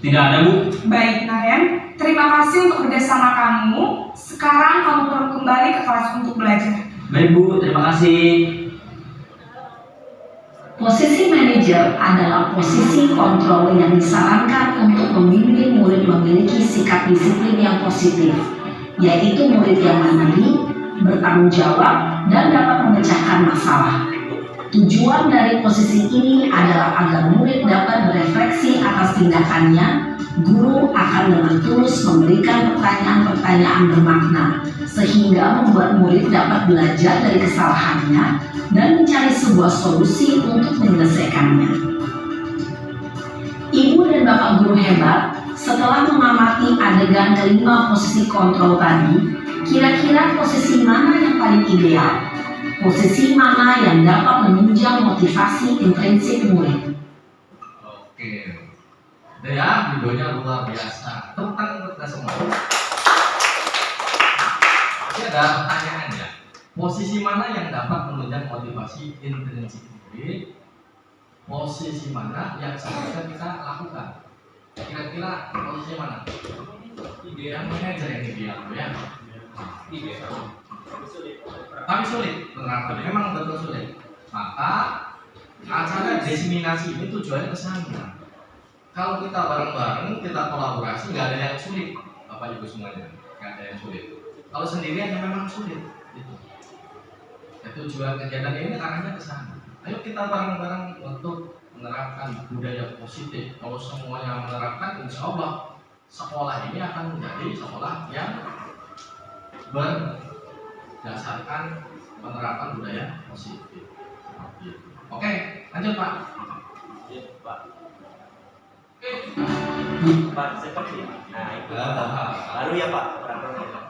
Tidak ada Bu. Baik Naren, terima kasih untuk kerjasama kamu. Sekarang kamu perlu kembali ke kelas untuk belajar. Baik Bu, terima kasih. Posisi manajer adalah posisi kontrol yang disarankan untuk membimbing murid memiliki sikap disiplin yang positif, yaitu murid yang mandiri, bertanggung jawab, dan dapat memecahkan masalah. Tujuan dari posisi ini adalah agar murid dapat berefleksi atas tindakannya. Guru akan dengan tulus memberikan pertanyaan-pertanyaan bermakna, sehingga membuat murid dapat belajar dari kesalahannya dan mencari sebuah solusi untuk menyelesaikannya. Ibu dan Bapak guru hebat, setelah mengamati adegan kelima posisi kontrol tadi, kira-kira posisi mana yang paling ideal? Posisi mana yang dapat menunjang motivasi intrinsik murid? Oke. Udah ya, videonya luar biasa. Tepuk tangan untuk kita semua. Ini ada pertanyaan ya. Posisi mana yang dapat menunjang motivasi intrinsik murid? Posisi mana yang seharusnya kita lakukan? Kira-kira posisi mana? Yang manajer yang ideal ya. Tapi sulit menerapkan, memang betul sulit. Maka acara diseminasi ini tujuannya ke sana. Kalau kita bareng-bareng, kita kolaborasi, nggak ada yang sulit, Bapak Ibu semuanya, nggak ada yang sulit. Kalau sendirian ya memang sulit. Gitu. Ya, tujuan kegiatan ini arahnya ke sana. Ayo kita bareng-bareng untuk menerapkan budaya positif. Kalau semuanya menerapkan, insya Allah sekolah ini akan menjadi sekolah yang berdasarkan penerapan budaya positif. Oke, lanjut Pak. Pak, seperti nah itu baru ya Pak peraturannya.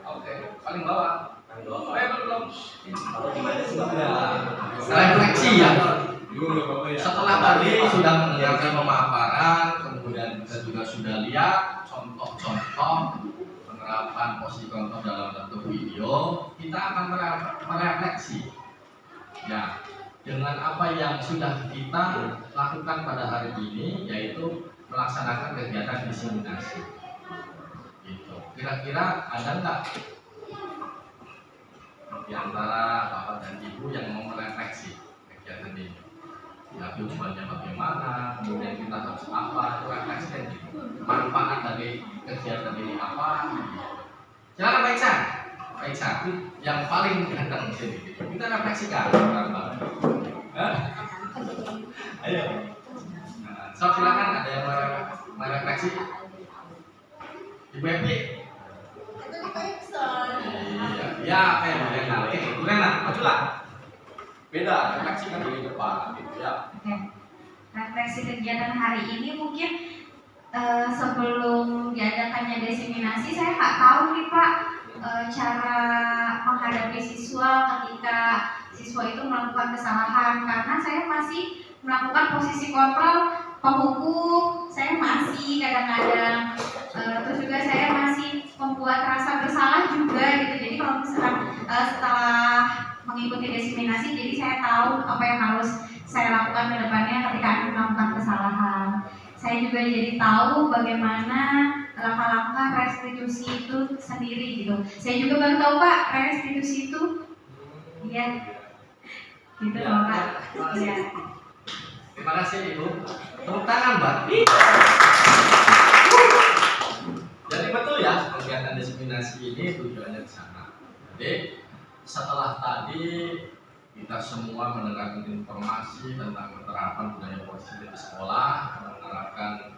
Oke, paling bawah. Belum. Atau gimana sih Pak? Refleksi ya. Setelah tadi sudah mendengarkan pemaparan, kemudian kita juga sudah lihat contoh-contoh penerapan posisi kontrol dalam bentuk video, kita akan merefleksi ya dengan apa yang sudah kita lakukan pada hari ini, yaitu melaksanakan kegiatan diseminasi. Gitu. Kira-kira ada nggak di antara Bapak dan Ibu yang mau merefleksi kegiatan ini? Ya, tujuannya bagaimana, kemudian kita harus apa, itu refleksi gitu. Manfaat dari kegiatan ini apa? Gitu. Silakan Pak Iksan. Pak Iksan, yang paling ganteng di sini. Gitu. Kita refleksikan bareng-bareng. Ayo. Nah, so, silakan ada yang merefleksi. Ibu Epi. Iya, oke, Lena, majulah. Beda, refleksi kan di depan, gitu ya. Oke. Refleksi kegiatan hari ini mungkin sebelum diadakannya diseminasi, saya nggak tahu nih Pak, siswa itu melakukan kesalahan, karena saya masih melakukan posisi kontrol penghukum, saya masih kadang-kadang terus juga saya masih membuat rasa bersalah juga gitu. Jadi kalau misalkan setelah mengikuti diseminasi, jadi saya tahu apa yang harus saya lakukan ke depannya ketika aku melakukan kesalahan. Saya juga jadi tahu bagaimana langkah-langkah restitusi itu sendiri gitu. Saya juga baru tahu Pak, restitusi itu iya gitu loh Pak. Iya. Terima kasih Ibu. Tepuk tangan Mbak. Jadi betul ya, kegiatan diseminasi ini tujuannya ke sana. Jadi setelah tadi kita semua mendengarkan informasi tentang penerapan budaya positif di sekolah, menerapkan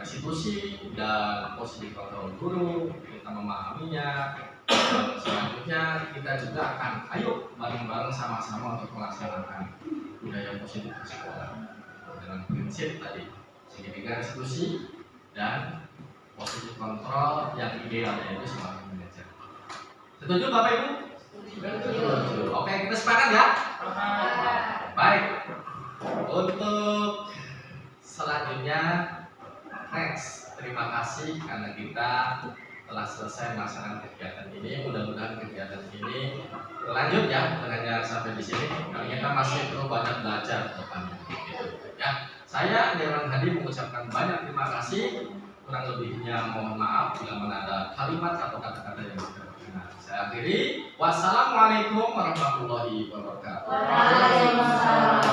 restitusi dan positif kontrol guru, kita memahaminya. Selanjutnya kita juga akan ayo bareng-bareng sama-sama untuk melaksanakan budaya positif di sekolah dengan prinsip tadi segitiga restitusi dan positif kontrol yang ideal, yaitu sebagai manajer. Setuju Bapak Ibu? Setuju. Oke, kita sepakat ya? Baik. Untuk selanjutnya next, terima kasih karena kita telah selesai melaksanakan kegiatan ini. Mudah-mudahan kegiatan ini lanjut ya, jangan sampai di sini. Karena kita masih perlu banyak belajar ke depannya. Gitu, ya. Saya Dewan Hadi mengucapkan banyak terima kasih. Kurang lebihnya mohon maaf bila mana ada kalimat atau kata-kata yang tidak berkenan. Saya akhiri. Wassalamualaikum warahmatullahi wabarakatuh. Waalaikumsalam.